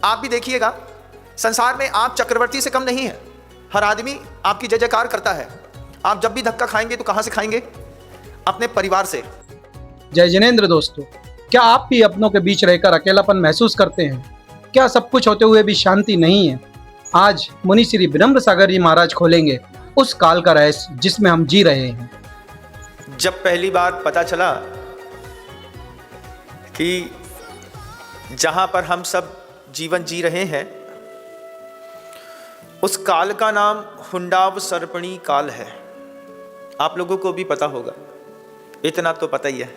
आप भी देखिएगा, संसार में आप चक्रवर्ती से कम नहीं है। हर आदमी आपकी जय जयकार करता है। आप जब भी धक्का खाएंगे तो कहाँ से खाएंगे? अपने परिवार से। जय जिनेंद्र दोस्तों, क्या आप भी अपनों के बीच रहकर अकेलापन महसूस करते हैं? क्या सब कुछ होते हुए भी शांति नहीं है? आज मुनि श्री विनम्र सागर जी महाराज खोलेंगे उस काल का रहस्य जिसमें हम जी रहे हैं। जब पहली बार पता चला कि जहां पर हम सब जीवन जी रहे हैं उस काल का नाम हुंडाव सर्पणी काल है। आप लोगों को भी पता होगा, इतना तो पता ही है।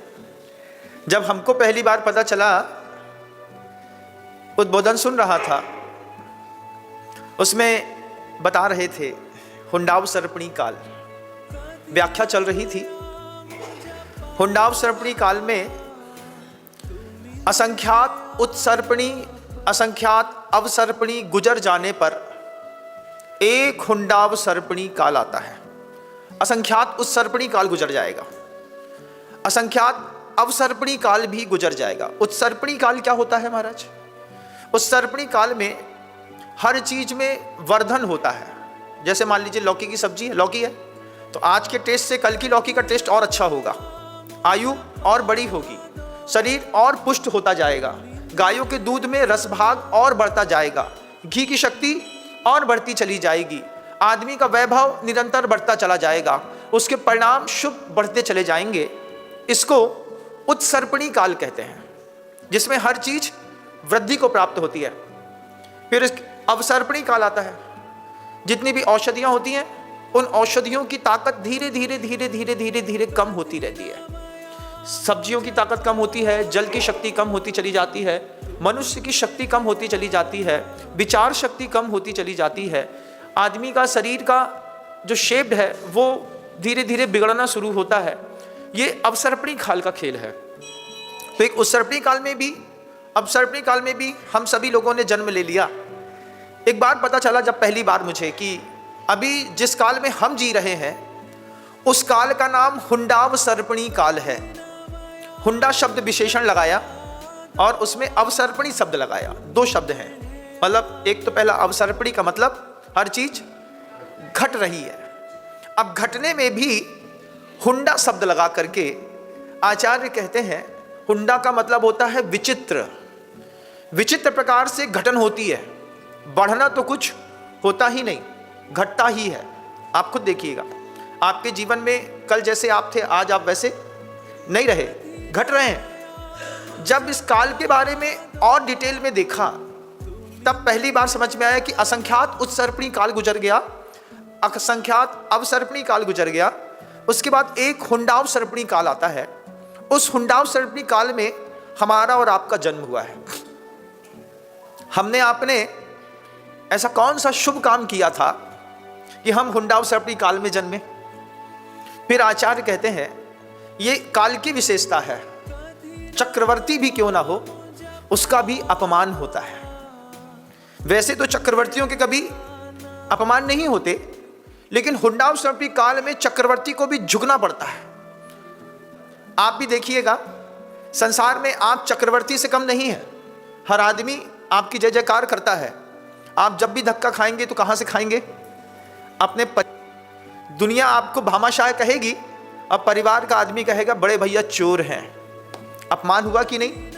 जब हमको पहली बार पता चला, उद्बोधन सुन रहा था, उसमें बता रहे थे हुंडाव सर्पणी काल, व्याख्या चल रही थी। हुंडाव सर्पणी काल में असंख्यात उत्सर्पणी, असंख्यात अवसर्पणी गुजर जाने पर एक हुंडाव सर्पणी काल आता है। असंख्यात उत्सर्पणी काल गुजर जाएगा, असंख्यात अवसर्पणी काल भी गुजर जाएगा। उत्सर्पणी काल क्या होता है महाराज? उत्सर्पणी काल में हर चीज में वर्धन होता है। जैसे मान लीजिए लौकी की सब्जी है, लौकी है तो आज के टेस्ट से कल की लौकी का टेस्ट और अच्छा होगा, आयु और बड़ी होगी, शरीर और पुष्ट होता जाएगा, गायों के दूध में रसभाग और बढ़ता जाएगा, घी की शक्ति और बढ़ती चली जाएगी, आदमी का वैभव निरंतर बढ़ता चला जाएगा, उसके परिणाम शुभ बढ़ते चले जाएंगे। इसको उत्सर्पणी काल कहते हैं, जिसमें हर चीज वृद्धि को प्राप्त होती है। फिर अवसर्पणी काल आता है। जितनी भी औषधियां होती हैं उन औषधियों की ताकत धीरे धीरे धीरे धीरे धीरे धीरे कम होती रहती है। सब्जियों की ताकत कम होती है, जल की शक्ति कम होती चली जाती है, मनुष्य की शक्ति कम होती चली जाती है, विचार शक्ति कम होती चली जाती है, आदमी का शरीर का जो शेप है वो धीरे धीरे बिगड़ना शुरू होता है। ये अवसर्पणी काल का खेल है। तो एक उत्सर्पणी काल में भी, अवसर्पणी काल में भी हम सभी लोगों ने जन्म ले लिया। एक बार पता चला जब पहली बार मुझे कि अभी जिस काल में हम जी रहे हैं उस काल का नाम हुंडाव सर्पणी काल है। हुंडा शब्द विशेषण लगाया और उसमें अवसर्पणी शब्द लगाया। दो शब्द हैं, मतलब एक तो पहला अवसर्पणी का मतलब हर चीज घट रही है। अब घटने में भी हुंडा शब्द लगा करके आचार्य कहते हैं हुंडा का मतलब होता है विचित्र। विचित्र प्रकार से घटन होती है, बढ़ना तो कुछ होता ही नहीं, घटता ही है। आप खुद देखिएगा, आपके जीवन में कल जैसे आप थे आज आप वैसे नहीं रहे, घट रहे हैं। जब इस काल के बारे में और डिटेल में देखा तब पहली बार समझ में आया कि असंख्यात उत्सर्पणी काल गुजर गया, असंख्यात अवसर्पणी काल गुजर गया, उसके बाद एक हुंडाव सर्पणी काल आता है। उस हुंडाव सर्पणी काल में हमारा और आपका जन्म हुआ है। हमने आपने ऐसा कौन सा शुभ काम किया था कि हम हुंडाव सर्पणी काल में जन्मे? फिर आचार्य कहते हैं ये काल की विशेषता है, चक्रवर्ती भी क्यों ना हो उसका भी अपमान होता है। वैसे तो चक्रवर्तियों के कभी अपमान नहीं होते, लेकिन हुंडाव सर्पणी काल में चक्रवर्ती को भी झुकना पड़ता है। आप भी देखिएगा, संसार में आप चक्रवर्ती से कम नहीं है। हर आदमी आपकी जय जयकार करता है। आप जब भी धक्का खाएंगे तो कहां से खाएंगे? अपने दुनिया आपको भामाशाह कहेगी और परिवार का आदमी कहेगा बड़े भैया चोर हैं। अपमान हुआ कि नहीं?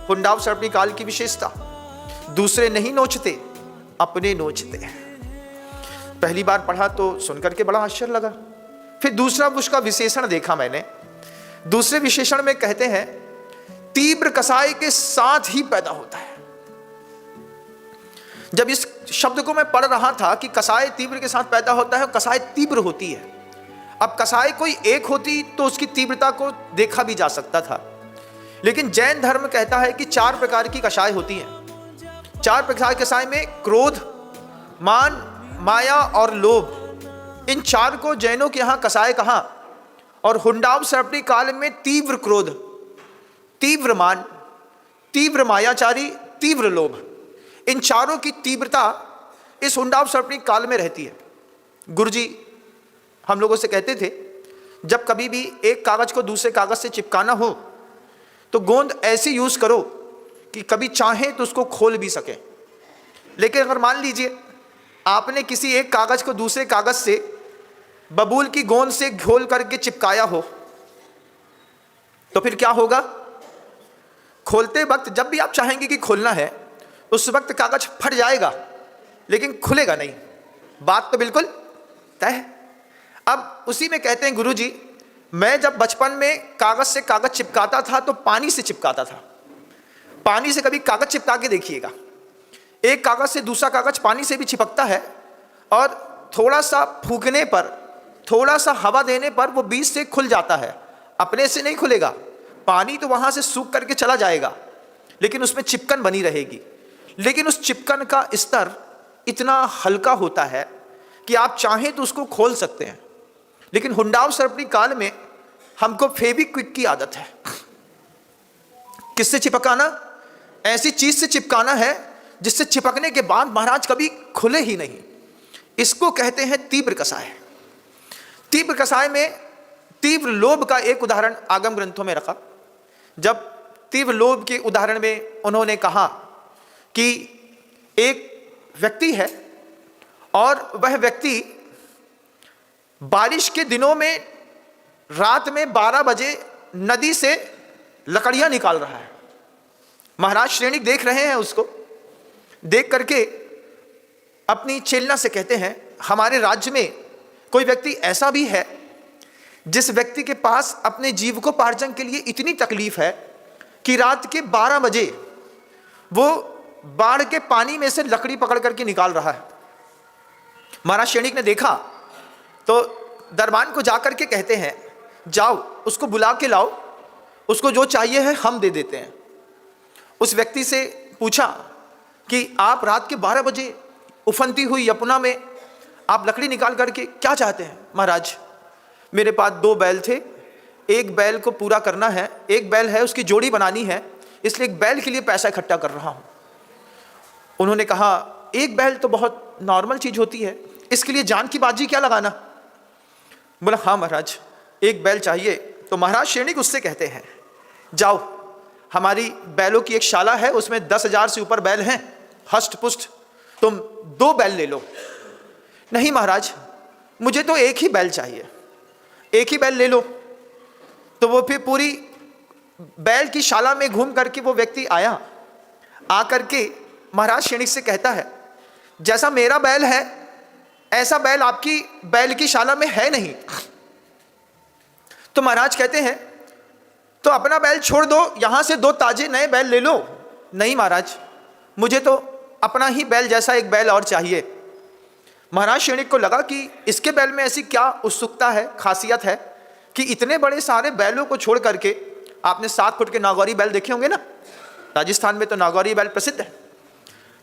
हुंडाव सर्पणी काल की विशेषता, दूसरे नहीं नोचते, अपने नोचते हैं। पहली बार पढ़ा तो सुनकर के बड़ा आश्चर्य लगा। फिर दूसरा उसका विशेषण देखा मैंने। दूसरे विशेषण में कहते हैं तीव्र कसाय के साथ ही पैदा होता है। जब इस शब्द को मैं पढ़ रहा था कि कसाय तीव्र के साथ पैदा होता है, कसाय तीव्र होती है। अब कसाय कोई एक होती तो उसकी तीव्रता को देखा भी जा सकता था, लेकिन जैन धर्म कहता है कि 4 प्रकार की कसाय होती हैं। 4 प्रकार के कसाय में क्रोध, मान, माया और लोभ, इन 4 को जैनों के यहां कसाय कहा। और हुंडाव सर्पणी काल में तीव्र क्रोध, तीव्र मान, तीव्र मायाचारी, तीव्र लोभ, इन चारों की तीव्रता इस हुंडाव सर्पणी काल में रहती है। गुरुजी हम लोगों से कहते थे जब कभी भी एक कागज को दूसरे कागज से चिपकाना हो तो गोंद ऐसी यूज करो कि कभी चाहे तो उसको खोल भी सके। लेकिन अगर मान लीजिए आपने किसी एक कागज को दूसरे कागज से बबूल की गोंद से घोल करके चिपकाया हो, तो फिर क्या होगा? खोलते वक्त जब भी आप चाहेंगे कि खोलना है, उस वक्त कागज फट जाएगा लेकिन खुलेगा नहीं। बात तो बिल्कुल तय है। अब उसी में कहते हैं गुरुजी, मैं जब बचपन में कागज से कागज चिपकाता था तो पानी से चिपकाता था। पानी से कभी कागज चिपका के देखिएगा, एक कागज से दूसरा कागज पानी से भी चिपकता है और थोड़ा सा फूकने पर, थोड़ा सा हवा देने पर वो बीच से खुल जाता है, अपने से नहीं खुलेगा। पानी तो वहां से सूख करके चला जाएगा लेकिन उसमें चिपकन बनी रहेगी। लेकिन उस चिपकन का स्तर इतना हल्का होता है कि आप चाहें तो उसको खोल सकते हैं। लेकिन हुंडाव सर्पणी काल में हमको फेविक्विक की आदत है। किससे चिपकाना? ऐसी चीज से चिपकाना है जिससे चिपकने के बाद महाराज कभी खुले ही नहीं। इसको कहते हैं तीव्र कसाय। तीव्र कसाय में तीव्र लोभ का एक उदाहरण आगम ग्रंथों में रखा। जब तीव्र लोभ के उदाहरण में उन्होंने कहा कि एक व्यक्ति है और वह व्यक्ति बारिश के दिनों में रात में 12 बजे नदी से लकड़ियां निकाल रहा है। महाराज श्रेणिक देख रहे हैं, उसको देख करके अपनी चेलना से कहते हैं, हमारे राज्य में कोई व्यक्ति ऐसा भी है जिस व्यक्ति के पास अपने जीविकोपार्जन के लिए इतनी तकलीफ है कि रात के 12 बजे वो बाढ़ के पानी में से लकड़ी पकड़ करके निकाल रहा है। महाराज श्रेणिक ने देखा तो दरबान को जाकर के कहते हैं, जाओ उसको बुला के लाओ, उसको जो चाहिए है हम दे देते हैं। उस व्यक्ति से पूछा कि आप रात के 12 बजे उफनती हुई यमुना में आप लकड़ी निकाल करके क्या चाहते हैं? महाराज मेरे पास 2 बैल थे, एक बैल को पूरा करना है, एक बैल है उसकी जोड़ी बनानी है, इसलिए एक बैल के लिए पैसा इकट्ठा कर रहा हूं। उन्होंने कहा, एक बैल तो बहुत नॉर्मल चीज होती है, इसके लिए जान की बाजी क्या लगाना? बोला हाँ महाराज एक बैल चाहिए। तो महाराज श्रेणिक उससे कहते हैं, जाओ हमारी बैलों की एक शाला है, उसमें 10,000 से ऊपर बैल हैं, हष्ट पुष्ट, तुम 2 बैल ले लो। नहीं महाराज मुझे तो एक ही बैल चाहिए। एक ही बैल ले लो। तो वो फिर पूरी बैल की शाला में घूम करके वो व्यक्ति आया, आकर के महाराज श्रेणिक से कहता है, जैसा मेरा बैल है ऐसा बैल आपकी बैल की शाला में है नहीं। तो महाराज कहते हैं, तो अपना बैल छोड़ दो, यहां से 2 ताजे नए बैल ले लो। नहीं महाराज मुझे तो अपना ही बैल जैसा एक बैल और चाहिए। महाराज श्रेणिक को लगा कि इसके बैल में ऐसी क्या उत्सुकता है, खासियत है कि इतने बड़े सारे बैलों को छोड़ करके, आपने 7 फुट के नागौरी बैल देखे होंगे ना, राजस्थान में तो नागौरी बैल प्रसिद्ध है,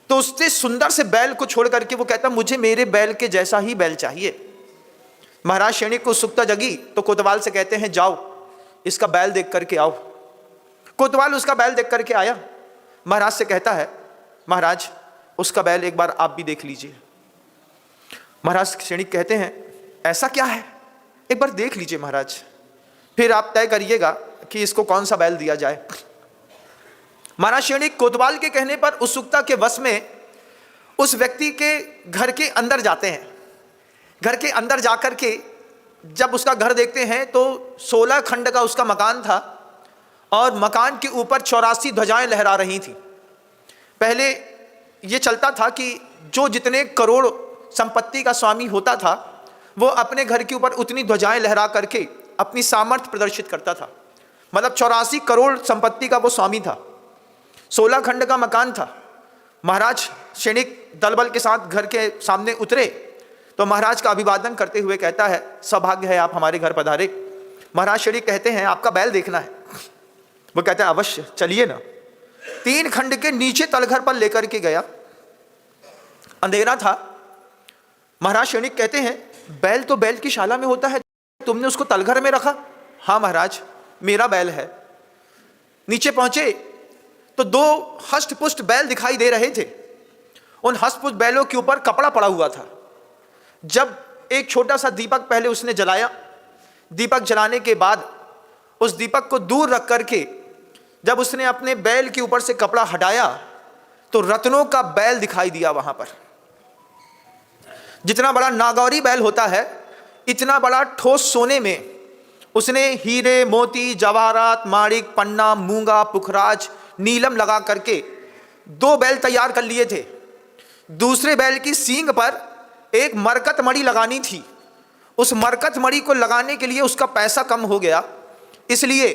तो उससे सुंदर से बैल को छोड़ करके वो कहता मुझे मेरे बैल के जैसा ही बैल चाहिए। महाराज श्रेणिक को उत्सुकता जगी तो कोतवाल से कहते हैं, जाओ इसका बैल देख करके आओ। कोतवाल उसका बैल देख करके आया। महाराज से कहता है, महाराज उसका बैल एक बार आप भी देख लीजिए। महाराज श्रेणिक कहते हैं, ऐसा क्या है, एक बार देख लीजिए महाराज, फिर आप तय करिएगा कि इसको कौन सा बैल दिया जाए। महाराज श्रेणिक कोतवाल के कहने पर उत्सुकता के वश में उस व्यक्ति के घर के अंदर जाते हैं। घर के अंदर जाकर के जब उसका घर देखते हैं तो 16 खंड का उसका मकान था और मकान के ऊपर 84 ध्वजाएं लहरा रही थी। पहले ये चलता था कि जो जितने करोड़ संपत्ति का स्वामी होता था वो अपने घर के ऊपर उतनी ध्वजाएं लहरा करके अपनी सामर्थ्य प्रदर्शित करता था। मतलब 84 करोड़ संपत्ति का वो स्वामी था, 16 खंड का मकान था। महाराज श्रेणिक दलबल के साथ घर के सामने उतरे तो महाराज का अभिवादन करते हुए कहता है, सौभाग्य है आप हमारे घर पधारे। महाराज श्रेणिक कहते हैं, आपका बैल देखना है। वो कहता है, अवश्य चलिए ना। 3 खंड के नीचे तलघर पर लेकर के गया, अंधेरा था। महाराज श्रेणिक कहते हैं, बैल तो बैल की शाला में होता है, तुमने उसको तलघर में रखा? हाँ महाराज मेरा बैल है। नीचे पहुंचे तो 2 हष्ट-पुष्ट बैल दिखाई दे रहे थे। उन हष्ट-पुष्ट बैलों के ऊपर कपड़ा पड़ा हुआ था। जब एक छोटा सा दीपक पहले उसने जलाया, दीपक जलाने के बाद उस दीपक को दूर रख करके जब उसने अपने बैल के ऊपर से कपड़ा हटाया तो रत्नों का बैल दिखाई दिया वहां पर। जितना बड़ा नागौरी बैल होता है, इतना बड़ा ठोस सोने में उसने हीरे, मोती, जवाहरात, माणिक, पन्ना, मूंगा, पुखराज, नीलम लगा करके 2 बैल तैयार कर लिए थे। दूसरे बैल की सींग पर एक मरकत मणि लगानी थी। उस मरकत मणि को लगाने के लिए उसका पैसा कम हो गया, इसलिए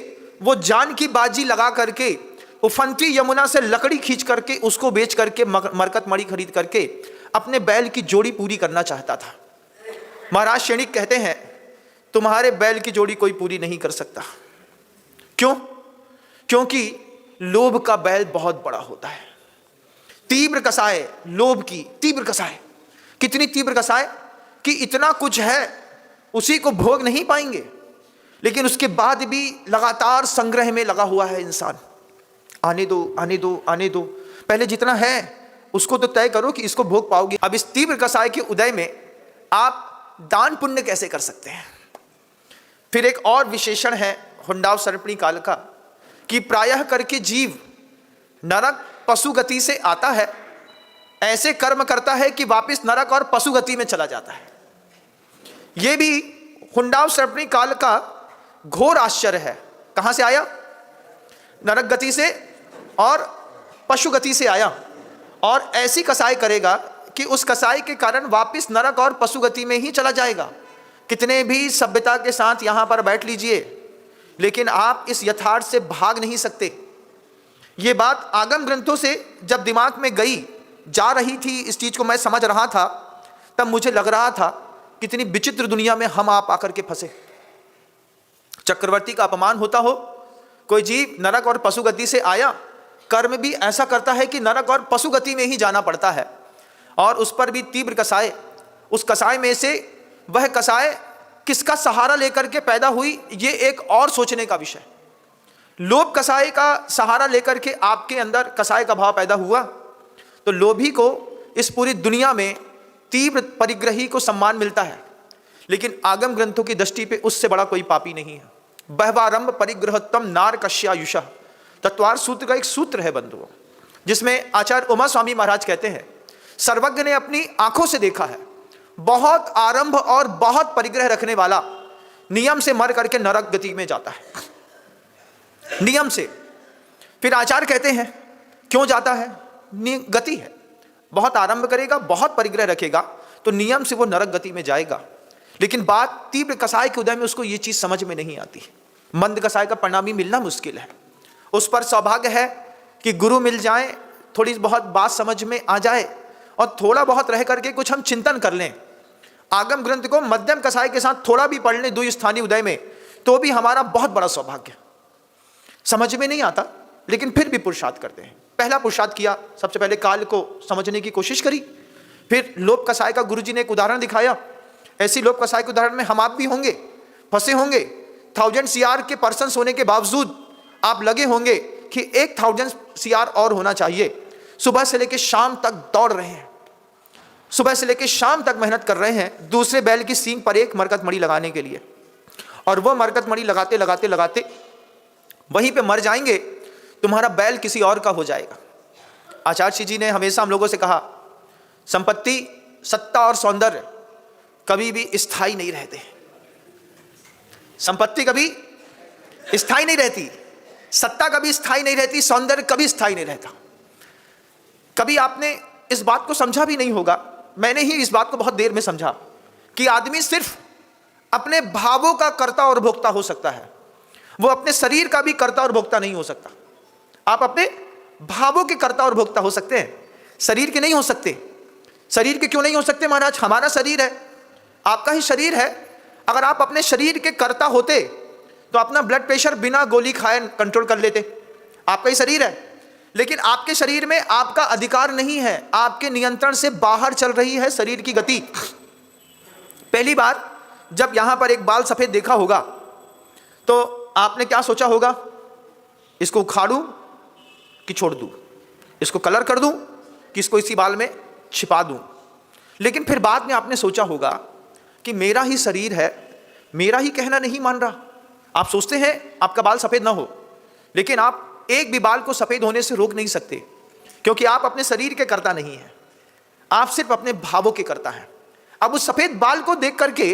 वो जान की बाजी लगा करके उफनती यमुना से लकड़ी खींच करके उसको बेच करके मरकत मणि खरीद करके अपने बैल की जोड़ी पूरी करना चाहता था। महाराज शैणिक कहते हैं, तुम्हारे बैल की जोड़ी कोई पूरी नहीं कर सकता। क्यों? क्योंकि लोभ का बैल बहुत बड़ा होता है। तीव्र कसाय, लोभ की तीव्र कसाय, कितनी तीव्र कसाय कि इतना कुछ है उसी को भोग नहीं पाएंगे, लेकिन उसके बाद भी लगातार संग्रह में लगा हुआ है इंसान। आने दो, आने दो, आने दो, पहले जितना है उसको तो तय करो कि इसको भोग पाओगे। अब इस तीव्र कसाय के उदय में आप दान पुण्य कैसे कर सकते हैं? फिर एक और विशेषण है हुंडाव सर्पणी काल का कि प्रायः करके जीव नरक पशु गति से आता है, ऐसे कर्म करता है कि वापस नरक और पशु गति में चला जाता है। यह भी हुंडाव सर्पणी काल का घोर आश्चर्य है। कहां से आया? नरक गति से और पशु गति से आया, और ऐसी कसाई करेगा कि उस कसाई के कारण वापस नरक और पशु गति में ही चला जाएगा। कितने भी सभ्यता के साथ यहां पर बैठ लीजिए, लेकिन आप इस यथार्थ से भाग नहीं सकते। ये बात आगम ग्रंथों से जब दिमाग में गई, जा रही थी, इस चीज को मैं समझ रहा था, तब मुझे लग रहा था कितनी विचित्र दुनिया में हम आप आकर के फंसे। चक्रवर्ती का अपमान होता हो, कोई जीव नरक और पशु गति से आया, कर्म भी ऐसा करता है कि नरक और पशु गति में ही जाना पड़ता है, और उस पर भी तीव्र कसाय। उस कसाय में से वह कसाय किसका सहारा लेकर के पैदा हुई, ये एक और सोचने का विषय। लोभ कसाय का सहारा लेकर के आपके अंदर कसाय का भाव पैदा हुआ, तो लोभी को इस पूरी दुनिया में तीव्र परिग्रही को सम्मान मिलता है, लेकिन आगम ग्रंथों की दृष्टि पे उससे बड़ा कोई पापी नहीं है। बहवारंभ परिग्रहत्तम नार कश्यायुषः तत्वार सूत्र का एक सूत्र है बंधुओं, जिसमें आचार्य उमा स्वामी महाराज कहते हैं, सर्वज्ञ ने अपनी आंखों से देखा है, बहुत आरंभ और बहुत परिग्रह रखने वाला नियम से मर करके नरक गति में जाता है, नियम से। फिर आचार्य कहते हैं क्यों जाता है? गति है, बहुत आरंभ करेगा, बहुत परिग्रह रखेगा, तो नियम से वो नरक गति में जाएगा। लेकिन बात तीव्र कसाय के उदय में उसको ये चीज समझ में नहीं आती। मंद कसाय का परिणाम मिलना मुश्किल है। उस पर सौभाग्य है कि गुरु मिल जाए, थोड़ी बहुत बात समझ में आ जाए, और थोड़ा बहुत रह करके कुछ हम चिंतन कर लें, आगम ग्रंथ को मध्यम कसाय के साथ थोड़ा भी पढ़ लें द्विस्थानी उदय में, तो भी हमारा बहुत बड़ा सौभाग्य। समझ में नहीं आता, लेकिन फिर भी पुरुषार्थ करते हैं। पहला पुरुषार्थ किया, सबसे पहले काल को समझने की कोशिश करी, फिर लोभ कसाय का गुरुजी ने एक उदाहरण दिखाया। ऐसी लोभ कसाय के उदाहरण में हम आप भी होंगे, फंसे होंगे। 1000 CR के पर्सन्स होने के बावजूद आप लगे होंगे कि 1000 CR और होना चाहिए। सुबह से लेकर शाम तक दौड़ रहे हैं, सुबह से लेकर शाम तक मेहनत कर रहे हैं दूसरे बैल की सींग पर एक मरकत मणि लगाने के लिए, और वह मरकत मणि लगाते लगाते लगाते वहीं पे मर जाएंगे, तुम्हारा बैल किसी और का हो जाएगा। आचार्य जी ने हमेशा हम लोगों से कहा, संपत्ति, सत्ता और सौंदर्य कभी भी स्थायी नहीं रहते। संपत्ति कभी स्थायी नहीं रहती, सत्ता कभी स्थायी नहीं रहती, सौंदर्य कभी स्थायी नहीं रहता। कभी आपने इस बात को समझा भी नहीं होगा, मैंने ही इस बात को बहुत देर में समझा कि आदमी सिर्फ अपने भावों का कर्ता और भोक्ता हो सकता है, वो अपने शरीर का भी कर्ता और भोक्ता नहीं हो सकता। आप अपने भावों के कर्ता और भोक्ता हो सकते हैं, शरीर के नहीं हो सकते। शरीर के क्यों नहीं हो सकते महाराज? हमारा शरीर है, आपका ही शरीर है। अगर आप अपने शरीर के कर्ता होते तो अपना ब्लड प्रेशर बिना गोली खाए कंट्रोल कर लेते, आपका ही शरीर है। लेकिन आपके शरीर में आपका अधिकार नहीं है, आपके नियंत्रण से बाहर चल रही है शरीर की गति। पहली बार जब यहां पर एक बाल सफेद देखा होगा तो आपने क्या सोचा होगा? इसको उखाड़ूं कि छोड़ दूं, इसको कलर कर दूं कि इसको इसी बाल में छिपा दूं। लेकिन फिर बाद में आपने सोचा होगा कि मेरा ही शरीर है, मेरा ही कहना नहीं मान रहा। आप सोचते हैं आपका बाल सफेद ना हो, लेकिन आप एक भी बाल को सफेद होने से रोक नहीं सकते, क्योंकि आप अपने शरीर के कर्ता नहीं हैं, आप सिर्फ अपने भावों के कर्ता हैं। अब उस सफेद बाल को देख करके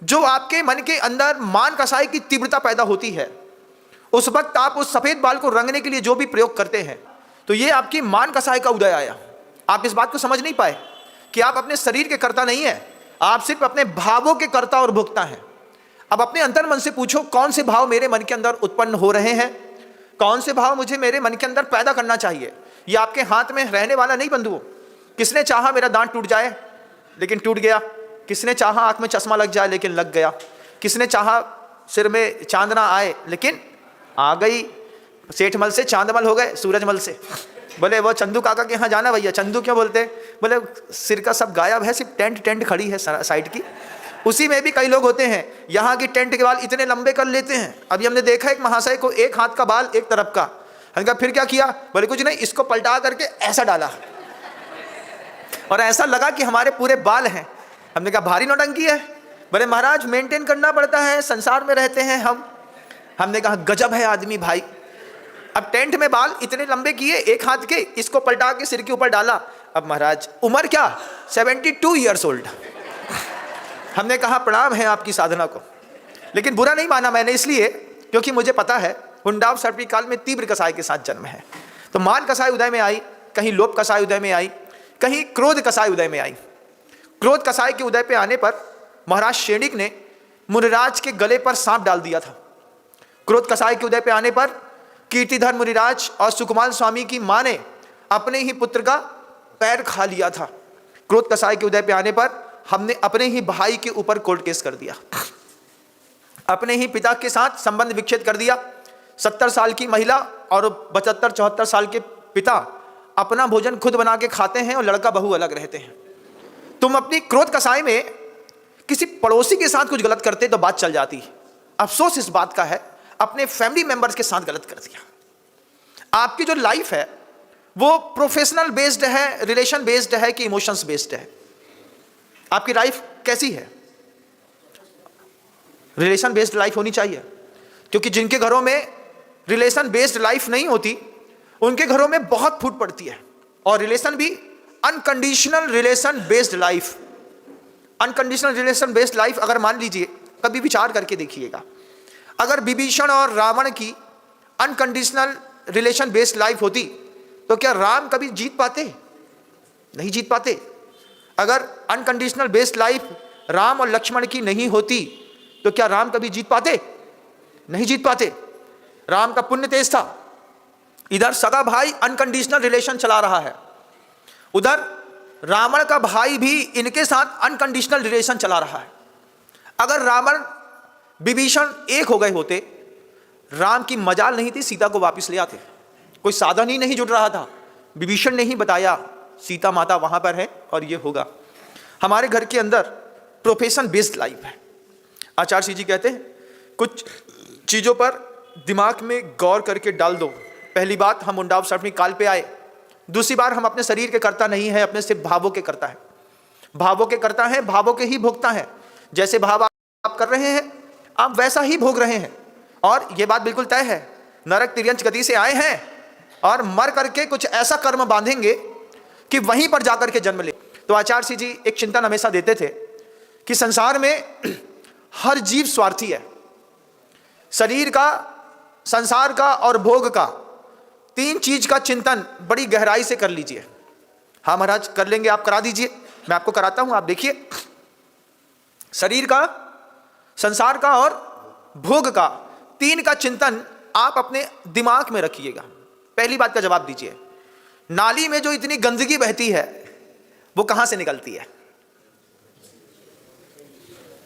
जो आपके मन के अंदर मान कसाई की तीव्रता पैदा होती है, उस वक्त आप उस सफेद बाल को रंगने के लिए जो भी प्रयोग करते हैं, तो ये आपकी मान कसाई का उदय आया। आप इस बात को समझ नहीं पाए कि आप अपने शरीर के कर्ता नहीं है, आप सिर्फ अपने भावों के कर्ता और भोक्ता हैं। अब अपने अंतर मन से पूछो, कौन से भाव मेरे मन के अंदर उत्पन्न हो रहे हैं, कौन से भाव मुझे मेरे मन के अंदर पैदा करना चाहिए। ये आपके हाथ में रहने वाला नहीं बंधुओं। किसने चाहा मेरा दांत टूट जाए लेकिन टूट गया, किसने चाहा आंख में चश्मा लग जाए लेकिन लग गया, किसने चाहा सिर में चांदना आए लेकिन आ गई। सेठमल से चांदमल हो गए, सूरजमल से। बोले वो चंदू काका के यहाँ जाना भैया। चंदू क्यों बोलते? बोले सिर का सब गायब है, सिर्फ टेंट खड़ी है साइड की, उसी में भी कई लोग होते हैं यहाँ की टेंट के बाल इतने लंबे कर लेते हैं। अभी हमने देखा एक महाशय को एक हाथ का बाल एक तरफ का, हमने कहा फिर क्या किया? बोले कुछ नहीं, इसको पलटा करके ऐसा डाला और ऐसा लगा कि हमारे पूरे बाल हैं। हमने कहा भारी नौटंकी है। बोले महाराज मेंटेन करना पड़ता है, संसार में रहते हैं हम। हमने कहा गजब है आदमी भाई। अब टेंट में बाल इतने लंबे किए एक हाथ के, इसको पलटा के सिर के ऊपर डाला। अब महाराज उम्र क्या? 72 ईयर्स ओल्ड। हमने कहा प्रणाम है आपकी साधना को, लेकिन बुरा नहीं माना मैंने, इसलिए क्योंकि मुझे पता है हुंडाव सर्पी काल में तीव्र कसाय के साथ जन्म है। तो मान कसाय उदय में आई, कहीं लोभ कसाय उदय में आई, कहीं क्रोध कसाय उदय में आई। क्रोध कसाय के उदय पे आने पर महाराज शेणिक ने मुनिराज के गले पर सांप डाल दिया था। क्रोध कसाय के उदय पे आने पर कीर्तिधर मुनिराज और सुकुमार स्वामी की मां ने अपने ही पुत्र का पैर खा लिया था। क्रोध कसाय के उदय पे आने पर हमने अपने ही भाई के ऊपर कोर्ट केस कर दिया, अपने ही पिता के साथ संबंध विच्छेद कर दिया। 70 साल की महिला और 72-74 साल के पिता अपना भोजन खुद बना के खाते हैं और लड़का बहू अलग रहते हैं। तुम अपनी क्रोध कसाई में किसी पड़ोसी के साथ कुछ गलत करते तो बात चल जाती। अफसोस इस बात का है अपने फैमिली मेंबर्स के साथ गलत कर दिया। आपकी जो लाइफ है वो प्रोफेशनल बेस्ड है, रिलेशन बेस्ड है कि इमोशंस बेस्ड है? आपकी लाइफ कैसी है? रिलेशन बेस्ड लाइफ होनी चाहिए, क्योंकि जिनके घरों में रिलेशन बेस्ड लाइफ नहीं होती उनके घरों में बहुत फूट पड़ती है। और रिलेशन भी unconditional relation based life, unconditional relation based life अगर मान लीजिए, कभी विचार करके देखिएगा, अगर विभीषण और रावण की अनकंडीशनल रिलेशन बेस्ड लाइफ होती तो क्या राम कभी जीत पाते? नहीं जीत पाते। अगर अनकंडीशनल बेस्ड लाइफ राम और लक्ष्मण की नहीं होती तो क्या राम कभी जीत पाते? नहीं जीत पाते। राम का पुण्य तेज था, इधर सगा भाई अनकंडीशनल रिलेशन चला रहा है, उधर रावण का भाई भी इनके साथ अनकंडीशनल रिलेशन चला रहा है। अगर रावण विभीषण एक हो गए होते, राम की मजाल नहीं थी सीता को वापस ले आते। कोई साधन ही नहीं जुड़ रहा था, विभीषण ने ही बताया सीता माता वहां पर है और ये होगा। हमारे घर के अंदर प्रोफेशन बेस्ड लाइफ है। आचार्य श्री जी कहते हैं कुछ चीजों पर दिमाग में गौर करके डाल दो। पहली बात, हम उंडाव सर्पणी काल पे आए। दूसरी बार, हम अपने शरीर के कर्ता नहीं है, अपने सिर्फ भावों के कर्ता है। भावों के कर्ता हैं, भावों के ही भोगता है। जैसे भाव आप कर रहे हैं आप वैसा ही भोग रहे हैं। और यह बात बिल्कुल तय है, नरक तिर्यंच गति से आए हैं और मर करके कुछ ऐसा कर्म बांधेंगे कि वहीं पर जाकर के जन्म ले। तो आचार्य श्री जी एक चिंतन हमेशा देते थे कि संसार में हर जीव स्वार्थी है। शरीर का, संसार का और भोग का, तीन चीज का चिंतन बड़ी गहराई से कर लीजिए। हाँ महाराज कर लेंगे, आप करा दीजिए, मैं आपको कराता हूं। आप देखिए, शरीर का, संसार का और भोग का, तीन का चिंतन आप अपने दिमाग में रखिएगा। पहली बात का जवाब दीजिए, नाली में जो इतनी गंदगी बहती है वो कहां से निकलती है?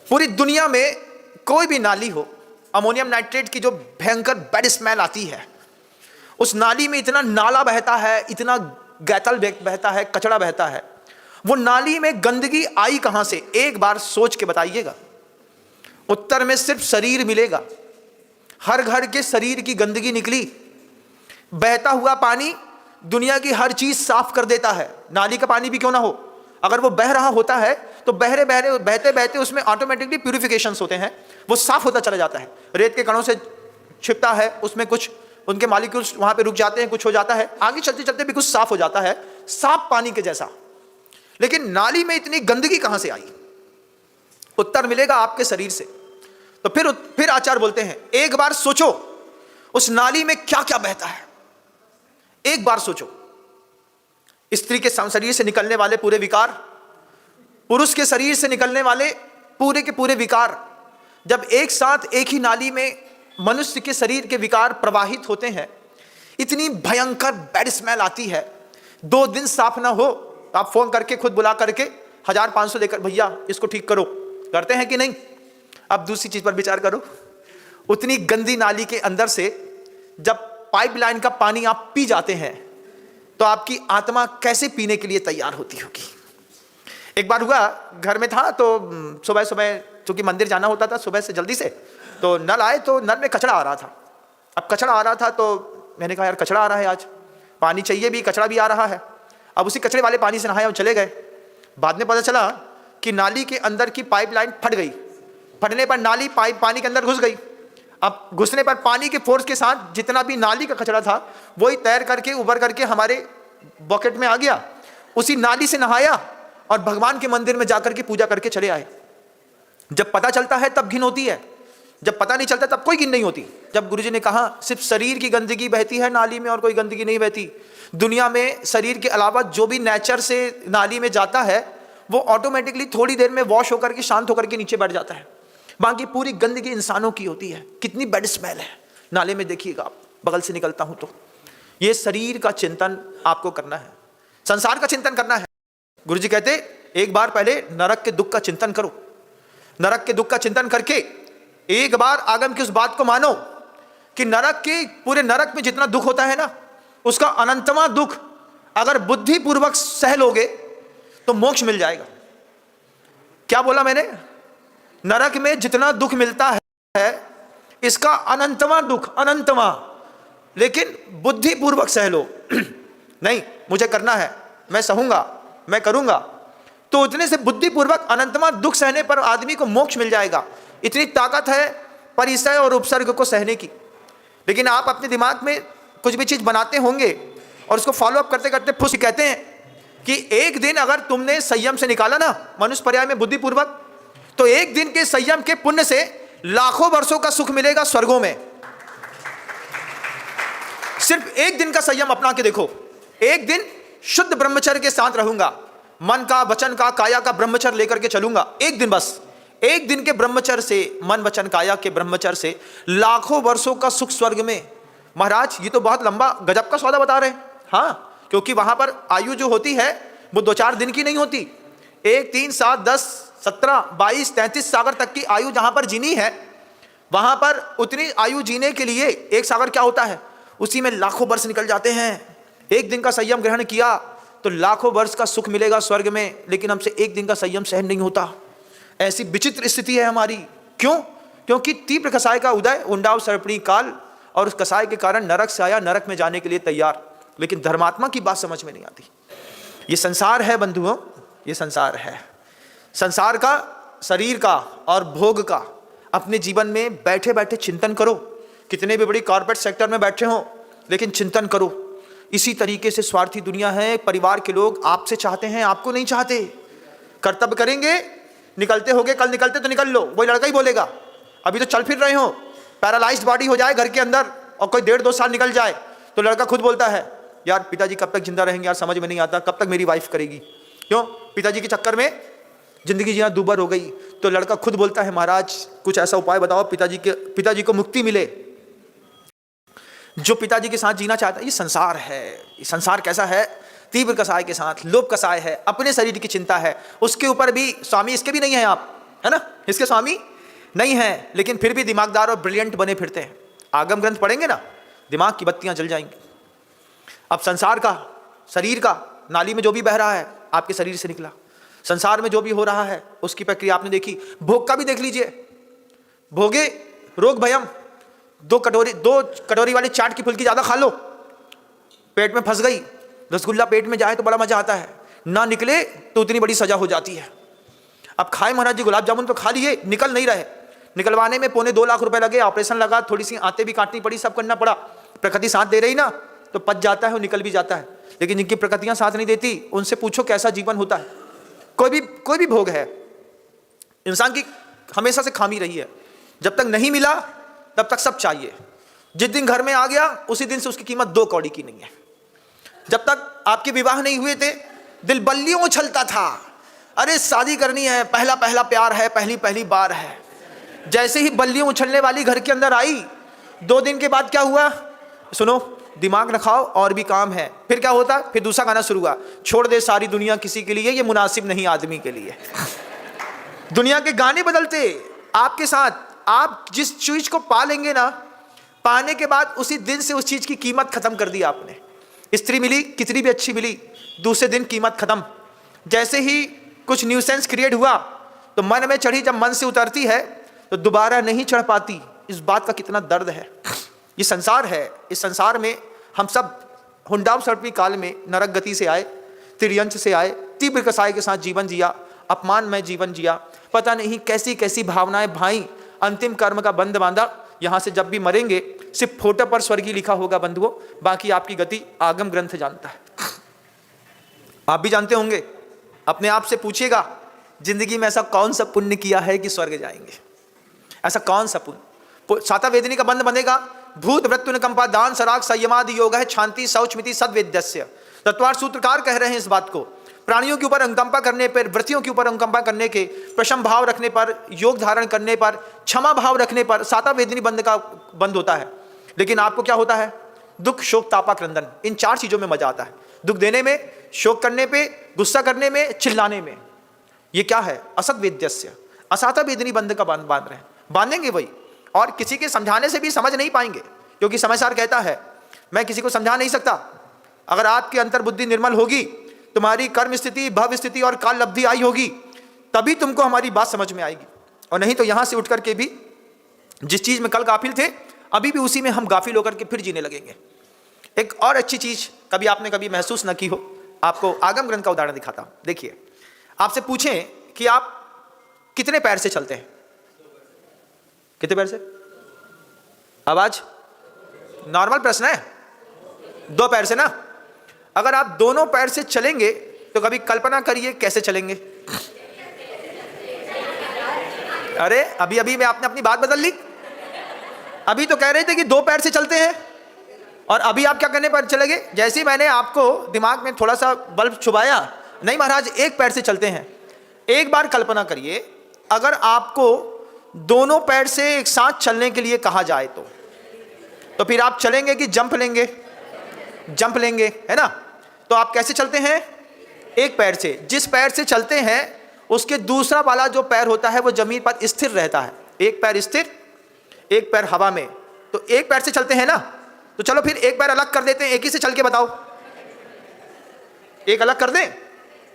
पूरी दुनिया में कोई भी नाली हो, अमोनियम नाइट्रेट की जो भयंकर बैड स्मेल आती है, उस नाली में इतना नाला बहता है, इतना गैतल बहता है, कचरा बहता है। वो नाली में गंदगी आई कहां से? एक बार सोच के बताइएगा। उत्तर में सिर्फ शरीर मिलेगा। हर घर के शरीर की गंदगी निकली। बहता हुआ पानी दुनिया की हर चीज साफ कर देता है। नाली का पानी भी क्यों ना हो, अगर वो बह रहा होता है तो बहते बहते उसमें ऑटोमेटिकली प्यूरिफिकेशंस होते हैं, वो साफ होता चला जाता है। रेत के कणों से छिपता है, उसमें कुछ उनके मॉलिक्यूल्स वहां पे रुक जाते हैं, कुछ हो जाता है, आगे चलते चलते भी कुछ साफ हो जाता है, साफ पानी के जैसा। लेकिन नाली में इतनी गंदगी कहां से आई? उत्तर मिलेगा आपके शरीर से। तो फिर आचार्य बोलते हैं, एक बार सोचो उस नाली में क्या क्या बहता है। एक बार सोचो, स्त्री के शरीर से निकलने वाले पूरे विकार, पुरुष के शरीर से निकलने वाले पूरे के पूरे विकार, जब एक साथ एक ही नाली में मनुष्य के शरीर के विकार प्रवाहित होते हैं, इतनी भयंकर बैड स्मेल आती है। 2 दिन साफ ना हो तो आप फोन करके खुद बुला करके 1500 लेकर, भैया इसको ठीक करो, करते हैं कि नहीं? अब दूसरी चीज पर विचार करो, उतनी गंदी नाली के अंदर से जब पाइपलाइन का पानी आप पी जाते हैं तो आपकी आत्मा कैसे पीने के लिए तैयार होती होगी। एक बार हुआ, घर में था तो सुबह सुबह चूंकि मंदिर जाना होता था सुबह से जल्दी से, तो नल आए तो नल में कचरा आ रहा था। अब कचरा आ रहा था तो मैंने कहा यार कचरा आ रहा है, आज पानी चाहिए भी, कचरा भी आ रहा है। अब उसी कचरे वाले पानी से नहाए और चले गए। बाद में पता चला कि नाली के अंदर की पाइपलाइन फट गई। फटने पर नाली पानी के अंदर घुस गई। अब घुसने पर पानी के फोर्स के साथ जितना भी नाली का कचरा था वही तैर करके उबर करके हमारे बकेट में आ गया। उसी नाली से नहाया और भगवान के मंदिर में जाकर के पूजा करके चले आए। जब पता चलता है तब घिन होती है, जब पता नहीं चलता तब कोई घिन नहीं होती। जब गुरुजी ने कहा सिर्फ शरीर की गंदगी बहती है नाली में और कोई गंदगी नहीं बहती, दुनिया में शरीर के अलावा जो भी नेचर से नाली में जाता है वो ऑटोमेटिकली थोड़ी देर में वॉश होकर के शांत होकर के नीचे बैठ जाता है। बाकी पूरी गंदगी इंसानों की होती है। कितनी बैड स्मेल है नाले में, देखिएगा आप, बगल से निकलता हूं तो। ये शरीर का चिंतन आपको करना है, संसार का चिंतन करना है। गुरुजी कहते एक बार पहले नरक के दुख का चिंतन करो। नरक के दुख का चिंतन करके एक बार आगम की उस बात को मानो कि नरक के पूरे नरक में जितना दुख होता है ना, उसका अनंतवां दुख अगर बुद्धि पूर्वक सह लोगे तो मोक्ष मिल जाएगा। क्या बोला मैंने? नरक में जितना दुख मिलता है इसका अनंतवां दुख, अनंतवां, लेकिन बुद्धि पूर्वक सह लो। नहीं मुझे करना है, मैं सहूंगा, मैं करूंगा, तो उतने से बुद्धि पूर्वक अनंतवां दुख सहने पर आदमी को मोक्ष मिल जाएगा। इतनी ताकत है परिसय और उपसर्ग को सहने की। लेकिन आप अपने दिमाग में कुछ भी चीज बनाते होंगे और उसको फॉलो अप करते करते फुस कहते हैं कि एक दिन अगर तुमने संयम से निकाला ना मनुष्य पर्याय में बुद्धि पूर्वक, तो एक दिन के संयम के पुण्य से लाखों वर्षों का सुख मिलेगा स्वर्गों में। सिर्फ एक दिन का संयम अपना के देखो। एक दिन शुद्ध ब्रह्मचर्य के साथ रहूंगा, मन का, वचन का, काया का ब्रह्मचर्य लेकर के चलूंगा। एक दिन, बस एक दिन के ब्रह्मचर्य से, मन वचन काया के ब्रह्मचर्य से लाखों वर्षों का सुख स्वर्ग में। महाराज ये तो बहुत लंबा गजब का सौदा बता रहे हैं। हाँ, क्योंकि वहां पर आयु जो होती है वो 2-4 दिन की नहीं होती। 1, 3, 7, 10, 17, 22, 33 सागर तक की आयु जहां पर जीनी है, वहां पर उतनी आयु जीने के लिए एक सागर क्या होता है, उसी में लाखों वर्ष निकल जाते हैं। एक दिन का संयम ग्रहण किया तो लाखों वर्ष का सुख मिलेगा स्वर्ग में, लेकिन हमसे एक दिन का संयम सहन नहीं होता। ऐसी विचित्र स्थिति है हमारी। क्यों? क्योंकि तीव्र कसाय का उदय, उंडाव सर्पणी काल, और उस कसाय के कारण नरक से आया, नरक में जाने के लिए तैयार। लेकिन धर्मात्मा की बात समझ में नहीं आती। ये संसार है बंधुओं, ये संसार है। संसार का, शरीर का और भोग का अपने जीवन में बैठे बैठे चिंतन करो। कितने भी बड़ी कॉर्पोरेट सेक्टर में बैठे हो, लेकिन चिंतन करो। इसी तरीके से स्वार्थी दुनिया है। परिवार के लोग आपसे चाहते हैं, आपको नहीं चाहते। कर्तव्य करेंगे, निकलते होगे, कल निकलते तो निकल लो, वही लड़का ही बोलेगा। अभी तो चल फिर रहे हो, पैरालाइज्ड बॉडी हो जाए घर के अंदर और कोई 1.5-2 साल निकल जाए तो लड़का खुद बोलता है यार पिताजी कब तक जिंदा रहेंगे, यार समझ में नहीं आता, कब तक मेरी वाइफ करेगी। क्यों? पिताजी के चक्कर में जिंदगी जीना दूभर हो गई। तो लड़का खुद बोलता है महाराज कुछ ऐसा उपाय बताओ पिताजी को मुक्ति मिले, जो पिताजी के साथ जीना चाहता है। ये संसार है। ये संसार कैसा है? तीव्र कसाय के साथ, लोभ कसाय है, अपने शरीर की चिंता है। उसके ऊपर भी स्वामी इसके भी नहीं है आप, है ना, इसके स्वामी नहीं है, लेकिन फिर भी दिमागदार और ब्रिलियंट बने फिरते हैं। आगम ग्रंथ पढ़ेंगे ना, दिमाग की बत्तियां जल जाएंगी। अब संसार का, शरीर का, नाली में जो भी बह रहा है आपके शरीर से निकला, संसार में जो भी हो रहा है उसकी प्रक्रिया आपने देखी। भोग का भी देख लीजिए। भोगे रोग भयम, 2 कटोरी वाली चाट की फुल्की ज्यादा खा लो, पेट में फंस गई। रसगुल्ला पेट में जाए तो बड़ा मजा आता है, ना निकले तो उतनी बड़ी सजा हो जाती है। अब खाए महाराज जी गुलाब जामुन तो खा लिए, निकल नहीं रहे। निकलवाने में 2.25 लाख रुपए लगे, ऑपरेशन लगा, थोड़ी सी आंतें भी काटनी पड़ी, सब करना पड़ा। प्रकृति साथ दे रही ना तो पच जाता है और निकल भी जाता है, लेकिन जिनकी प्रकृतियां साथ नहीं देती उनसे पूछो कैसा जीवन होता है। कोई भी भोग है इंसान की हमेशा से खामी रही है, जब तक नहीं मिला तब तक सब चाहिए, जिस दिन घर में आ गया उसी दिन से उसकी कीमत 2 कौड़ी की नहीं है। जब तक आपके विवाह नहीं हुए थे दिल बल्लियों उछलता था, अरे शादी करनी है, पहला पहला प्यार है, पहली पहली बार है। जैसे ही बल्लियों उछलने वाली घर के अंदर आई 2 दिन के बाद क्या हुआ, सुनो दिमाग रखाओ और भी काम है। फिर क्या होता, फिर दूसरा गाना शुरू हुआ, छोड़ दे सारी दुनिया किसी के लिए, ये मुनासिब नहीं आदमी के लिए। दुनिया के गाने बदलते आपके साथ, आप जिस चीज को पा लेंगे ना, पाने के बाद उसी दिन से उस चीज की कीमत खत्म कर दी आपने। स्त्री मिली कितनी भी अच्छी मिली, दूसरे दिन कीमत खत्म। जैसे ही कुछ न्यूसेंस क्रिएट हुआ तो मन में चढ़ी, जब मन से उतरती है तो दोबारा नहीं चढ़ पाती। इस बात का कितना दर्द है। ये संसार है, इस संसार में हम सब हुंडावसर्पी काल में नरक गति से आए, तिर्यंच से आए, तीव्र कसाई के साथ जीवन जिया, अपमान में जीवन जिया, पता नहीं कैसी कैसी भावनाएं भाई, अंतिम कर्म का बंध बांधा। यहाँ से जब भी मरेंगे सिर्फ फोटो पर स्वर्गीय लिखा होगा बंधुओं, बाकी आपकी गति आगम ग्रंथ जानता है। आप भी जानते होंगे, अपने आप से पूछिएगा जिंदगी में ऐसा कौन सा पुण्य किया है कि स्वर्ग जाएंगे, ऐसा कौन सा पुण्य। साता वेदनी का बंध बनेगा, भूत मृत्यु निकंपा दान सराग संयमादि योग है, शांति शौचमिति सद्वेद्यस्य। तत्वार्थ सूत्रकार कह रहे हैं इस बात को, प्राणियों के ऊपर अनुकंपा करने पर, वृत्तियों के ऊपर अनुकंपा करने के, प्रशम भाव रखने पर, योग धारण करने पर, क्षमा भाव रखने पर साता वेदनी बंध का बंध होता है। लेकिन आपको क्या होता है, दुख शोक तापा क्रंदन, इन 4 चीजों में मजा आता है। दुख देने में, शोक करने पे, गुस्सा करने में, चिल्लाने में। ये क्या है, असत वेद्यस्य, असाता वेदनी बंध का बांध रहे हैं। बांधेंगे वही, और किसी के समझाने से भी समझ नहीं पाएंगे, क्योंकि समझदार कहता है मैं किसी को समझा नहीं सकता। अगर आपकी अंतर्बुद्धि निर्मल होगी, तुम्हारी कर्म स्थिति, भव स्थिति और काल लब्धि आई होगी, तभी तुमको हमारी बात समझ में आएगी। और नहीं तो यहां से उठ करके भी जिस चीज में कल गाफिल थे, अभी भी उसी में हम गाफिल होकर के फिर जीने लगेंगे। एक और अच्छी चीज कभी आपने कभी महसूस न की हो, आपको आगम ग्रंथ का उदाहरण दिखाता हूं। देखिए, आपसे पूछें कि आप कितने पैर से चलते हैं, कितने पैर से? आवाज, नॉर्मल प्रश्न है, 2 पैर से ना। अगर आप दोनों पैर से चलेंगे तो कभी कल्पना करिए कैसे चलेंगे। अरे अभी अभी में आपने अपनी बात बदल ली। अभी तो कह रहे थे कि 2 पैर से चलते हैं, और अभी आप क्या करने पर चले गए। जैसे ही मैंने आपको दिमाग में थोड़ा सा बल्ब छुपाया, नहीं महाराज 1 पैर से चलते हैं। एक बार कल्पना करिए, अगर आपको दोनों पैर से एक साथ चलने के लिए कहा जाए तो फिर आप चलेंगे कि जंप लेंगे? जंप लेंगे, है ना। तो आप कैसे चलते हैं? 1 पैर से। जिस पैर से चलते हैं उसके दूसरा वाला जो पैर होता है वो जमीन पर स्थिर रहता है। 1 पैर स्थिर, 1 पैर हवा में। तो 1 पैर से चलते हैं ना, तो चलो फिर 1 पैर अलग कर देते हैं, एक ही से चल के बताओ। एक अलग कर दें,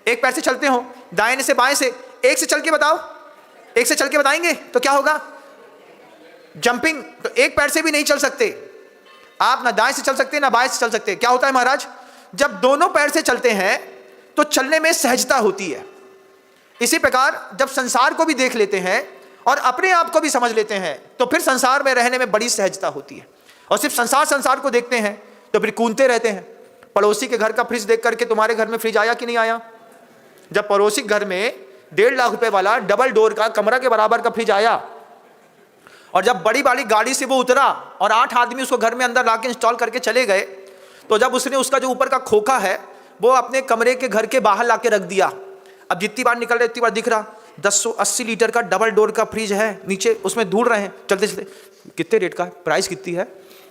1 पैर से चलते हो, दाहिने से बाएं से, एक से चल के बताओ। एक से चल के बताएंगे तो क्या होगा? जंपिंग। तो 1 पैर से भी नहीं चल सकते आप, ना दाएं से चल सकते ना बाएं से चल सकते। क्या होता है महाराज, जब दोनों पैर से चलते हैं तो चलने में सहजता होती है। इसी प्रकार जब संसार को भी देख लेते हैं और अपने आप को भी समझ लेते हैं तो फिर संसार में रहने में बड़ी सहजता होती है। और सिर्फ संसार को देखते हैं तो फिर कूदते रहते हैं। पड़ोसी के घर का फ्रिज देख करके तुम्हारे घर में फ्रिज आया कि नहीं आया? जब पड़ोसी घर में 1.5 लाख रुपए वाला डबल डोर का कमरा के बराबर का फ्रिज आया, और जब बड़ी वाली गाड़ी से वो उतरा और 8 आदमी उसको घर में अंदर लाके इंस्टॉल करके चले गए, तो जब उसने उसका जो ऊपर का खोखा है वो अपने कमरे के घर के बाहर लाके रख दिया। अब जितनी बार निकल रहे उतनी बार दिख रहा 1080 लीटर का डबल डोर का फ्रिज है, नीचे उसमें ढूंढ रहे हैं चलते चलते, कितने रेट का, प्राइस कितनी है?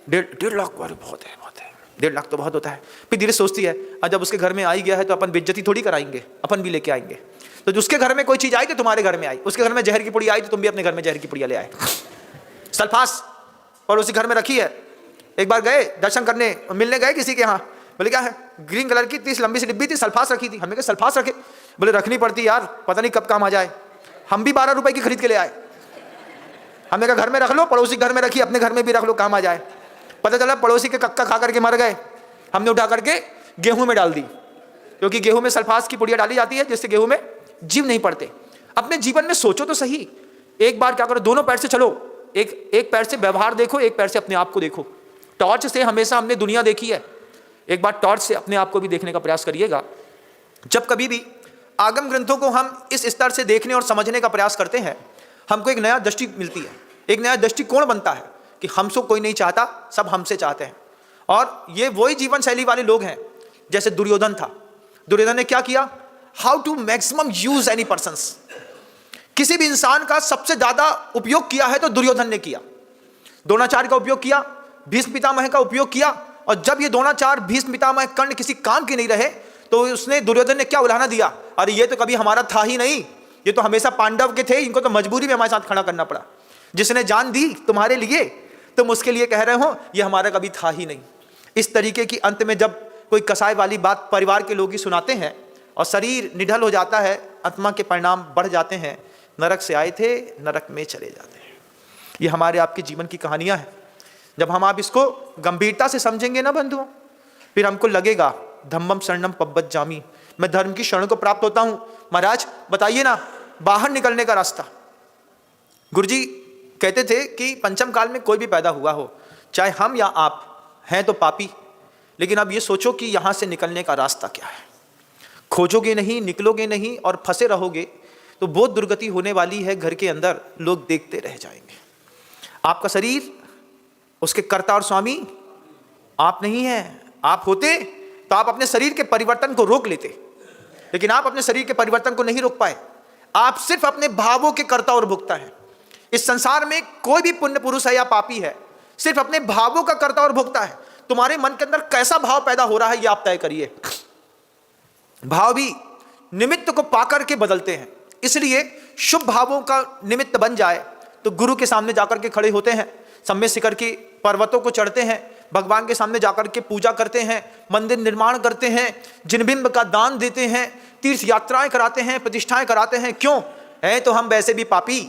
1.5 लाख। बहुत है, बहुत है, 1.5 लाख तो बहुत होता है। फिर धीरे सोचती है, और जब उसके घर में आई गया है तो अपन बेइज्जती थोड़ी कराएंगे, अपन भी लेके आएंगे। तो जिसके घर में कोई चीज आई तो तुम्हारे घर में आई, उसके घर में जहर की पुड़िया आई तो तुम भी अपने घर में जहर की पुड़िया ले आए। सल्फास और उसी घर में रखी है। एक बार गए दर्शन करने, मिलने गए किसी के यहाँ, बोले क्या है? ग्रीन कलर की इतनी लंबी सी डिब्बी थी, सल्फास रखी थी। हमने कहा सल्फास रखे? बोले रखनी पड़ती यार, पता नहीं कब काम आ जाए। हम भी 12 रुपए की खरीद के ले आए। हमने कहा घर में रख लो, पड़ोसी घर में रखी, अपने घर में भी रख लो, काम आ जाए। पता चला पड़ोसी के कक्का खा करके मर गए। हमने उठा करके गेहूं में डाल दी, क्योंकि गेहूं में सल्फास की पुड़िया डाली जाती है जिससे गेहूं में जीव नहीं पड़ते। अपने जीवन में सोचो तो सही, एक बार क्या करो, दोनों पैर से चलो। एक पैर से व्यवहार देखो, एक पैर से अपने आप को देखो। टॉर्च से हमेशा हमने दुनिया देखी है, एक बार टॉर्च से अपने आप को भी देखने का प्रयास करिएगा। जब कभी भी आगम ग्रंथों को हम इस स्तर से देखने और समझने का प्रयास करते हैं, हमको एक नया दृष्टि मिलती है, एक नया दृष्टिकोण बनता है कि हमसे कोई नहीं चाहता, सब हमसे चाहते हैं। और ये वही जीवन शैली वाले लोग हैं जैसे दुर्योधन था। दुर्योधन ने क्या किया? How to maximum use any persons. किसी भी इंसान का सबसे ज्यादा उपयोग किया है तो दुर्योधन ने किया। द्रोणाचार्य का उपयोग किया, भीष्म पितामह का उपयोग किया, और जब ये द्रोणाचार्य भीष्म पितामह कर्ण किसी काम के नहीं रहे तो उसने दुर्योधन ने क्या उलाहना दिया? अरे ये तो कभी हमारा था ही नहीं, ये तो हमेशा पांडव के थे, इनको तो मजबूरी में हमारे साथ खड़ा करना पड़ा। जिसने जान दी तुम्हारे लिए तुम उसके लिए कह रहे हो ये हमारा कभी था ही नहीं। इस तरीके की अंत में जब कोई कसाई वाली बात परिवार के लोग ही सुनाते हैं और शरीर निढल हो जाता है, आत्मा के परिणाम बढ़ जाते हैं, नरक से आए थे नरक में चले जाते हैं। ये हमारे आपके जीवन की कहानियां हैं। जब हम आप इसको गंभीरता से समझेंगे ना बंधुओं, फिर हमको लगेगा धम्मम शरणम पब्बत जामी, मैं धर्म की शरण को प्राप्त होता हूं। महाराज बताइए ना बाहर निकलने का रास्ता। गुरुजी कहते थे कि पंचम काल में कोई भी पैदा हुआ हो, चाहे हम या आप हैं तो पापी, लेकिन अब ये सोचो कि यहां से निकलने का रास्ता क्या है। खोजोगे नहीं, निकलोगे नहीं और फंसे रहोगे तो बहुत दुर्गति होने वाली है। घर के अंदर लोग देखते रह जाएंगे। आपका शरीर, उसके कर्ता और स्वामी आप नहीं हैं। आप होते तो आप अपने शरीर के परिवर्तन को रोक लेते, लेकिन आप अपने शरीर के परिवर्तन को नहीं रोक पाए। आप सिर्फ अपने भावों के कर्ता और भोक्ता हैं। इस संसार में कोई भी पुण्य पुरुष है या पापी है, सिर्फ अपने भावों का कर्ता और भोक्ता है। तुम्हारे मन के अंदर कैसा भाव पैदा हो रहा है ये आप तय करिए। भाव भी निमित्त को पाकर के बदलते हैं, इसलिए शुभ भावों का निमित्त बन जाए तो गुरु के सामने जाकर के खड़े होते हैं, सम्य शिखर की पर्वतों को चढ़ते हैं, भगवान के सामने जाकर के पूजा करते हैं, मंदिर निर्माण करते हैं, जिनबिंब का दान देते हैं, तीर्थ यात्राएं कराते हैं, प्रतिष्ठाएं कराते हैं। क्यों? है तो हम वैसे भी पापी,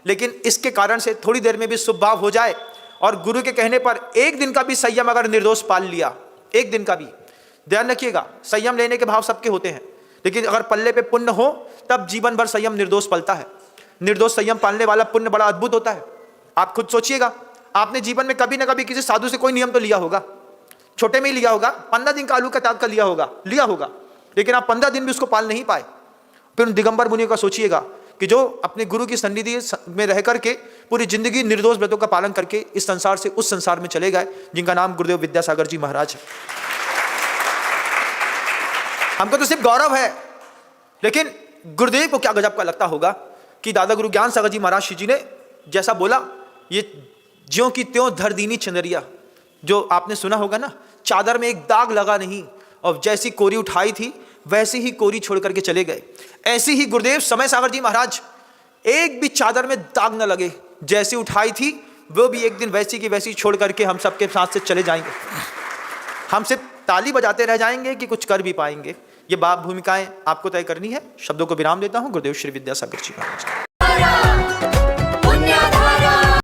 लेकिन इसके कारण से थोड़ी देर में भी शुभ भाव हो जाए और गुरु के कहने पर एक दिन का भी संयम अगर निर्दोष पाल लिया, एक दिन का भी, ध्यान रखिएगा संयम लेने के भाव सबके होते हैं, लेकिन अगर पल्ले पे पुण्य हो तब जीवन भर संयम निर्दोष पलता है। निर्दोष संयम पालने वाला पुण्य बड़ा अद्भुत होता है। आप खुद सोचिएगा, आपने जीवन में कभी ना कभी किसी साधु से कोई नियम तो लिया होगा, छोटे में ही लिया होगा, 15 दिन का आलू का त्याग का लिया होगा, लेकिन आप 15 दिन भी उसको पाल नहीं पाए। फिर उन दिगंबर मुनियों का सोचिएगा कि जो अपने गुरु की सन्निधि में रह करके पूरी जिंदगी निर्दोष व्रतों का पालन करके इस संसार से उस संसार में चले गए, जिनका नाम गुरुदेव विद्यासागर जी महाराज है। हमको तो सिर्फ गौरव है, लेकिन गुरुदेव को क्या गजब का लगता होगा कि दादा गुरु ज्ञान सागर जी महाराज जी ने जैसा बोला, ये ज्यों की त्यों धर दीनी चंदरिया, जो आपने सुना होगा ना, चादर में एक दाग लगा नहीं, और जैसी कोरी उठाई थी वैसी ही कोरी छोड़ करके चले गए। ऐसी ही गुरुदेव समय सागर जी महाराज, एक भी चादर में दाग न लगे, जैसी उठाई थी वो भी एक दिन वैसी की वैसी छोड़ करके हम सबके साथ से चले जाएंगे। हम सिर्फ ताली बजाते रह जाएंगे कि कुछ कर भी पाएंगे। ये भूमिकाएं आपको तय करनी है। शब्दों को विराम देता हूं। गुरुदेव श्री विद्यासागर जी महाराज।